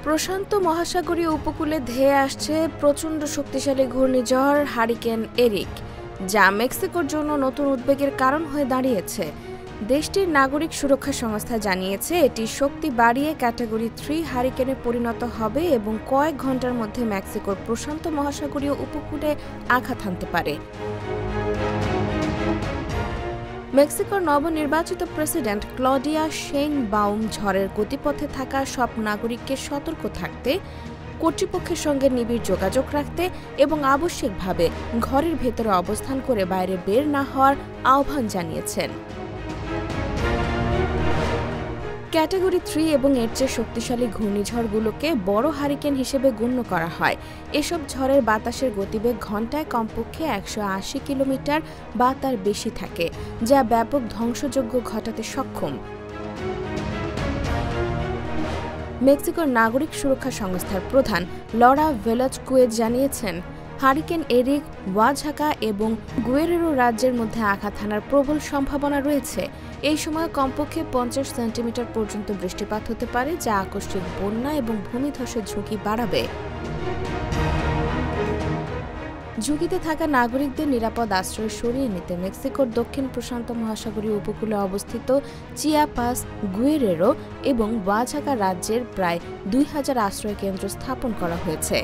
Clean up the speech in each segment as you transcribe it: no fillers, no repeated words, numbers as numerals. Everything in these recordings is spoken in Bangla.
প্রশান্ত মহাসাগরীয় উপকূলে ধেয়ে আসছে প্রচণ্ড শক্তিশালী ঘূর্ণিঝড় হারিকেন এরিক, যা মেক্সিকোর জন্য নতুন উদ্বেগের কারণ হয়ে দাঁড়িয়েছে। দেশটির নাগরিক সুরক্ষা সংস্থা জানিয়েছে এটি শক্তি বাড়িয়ে ক্যাটাগরি 3 হারিকেনে পরিণত হবে এবং কয়েক ঘন্টার মধ্যে মেক্সিকোর প্রশান্ত মহাসাগরীয় উপকূলে আঘাত হানতে পারে। মেক্সিকোর নবনির্বাচিত প্রেসিডেন্ট ক্লডিয়া শেইনবাউম ঝড়ের গতিপথে থাকা সব নাগরিককে সতর্ক থাকতে, কর্তৃপক্ষের সঙ্গে নিবিড় যোগাযোগ রাখতে এবং আবশ্যিকভাবে ঘরের ভেতরে অবস্থান করে বাইরে বের না হওয়ার আহ্বান জানিয়েছেন। ক্যাটাগরি 3 এবং এর চেয়ে শক্তিশালী ঘূর্ণিঝড়গুলোকে বড় হারিকেন হিসেবে গণ্য করা হয়। এসব ঝড়ের বাতাসের গতিবেগ ঘণ্টায় কমপক্ষে 180 কিলোমিটার বা তার বেশি থাকে, যা ব্যাপক ধ্বংসযজ্ঞ ঘটাতে সক্ষম। মেক্সিকোর নাগরিক সুরক্ষা সংস্থার প্রধান লরা ভেলাজকুয়েজ জানিয়েছেন, হারিকেন এরিক ওয়াঝাকা এবং গুয়েরেরো রাজ্যের মধ্যে আঘাত হানার প্রবল সম্ভাবনা রয়েছে। এই সময় কমপক্ষে 50 সেন্টিমিটার পর্যন্ত বৃষ্টিপাত হতে পারে, যা আকস্মিক বন্যা এবং ভূমিধসের ঝুঁকি বাড়াবে। ঝুঁকিতে থাকা নাগরিকদের নিরাপদ আশ্রয় সরিয়ে নিতে মেক্সিকোর দক্ষিণ প্রশান্ত মহাসাগরীয় উপকূলে অবস্থিত চিয়াপাস, গুয়েরেরো এবং ওয়াঝাকা রাজ্যের প্রায় 2000 আশ্রয় কেন্দ্র স্থাপন করা হয়েছে।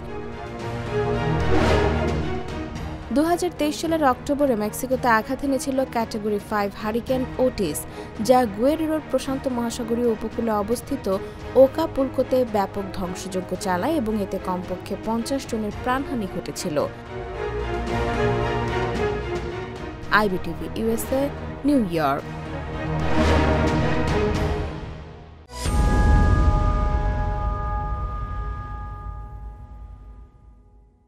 2023 সালের অক্টোবরে মেক্সিকোতে আঘাত এনেছিল ক্যাটাগরি 5 হারিকেন ওটিস, যা গুয়েরেরোর প্রশান্ত মহাসাগরীয় উপকূলে অবস্থিত ওকাপুলকোতে ব্যাপক ধ্বংসযজ্ঞ চালায় এবং এতে কমপক্ষে 50 জনের প্রাণহানি ঘটেছিল। IBTV USA, new York.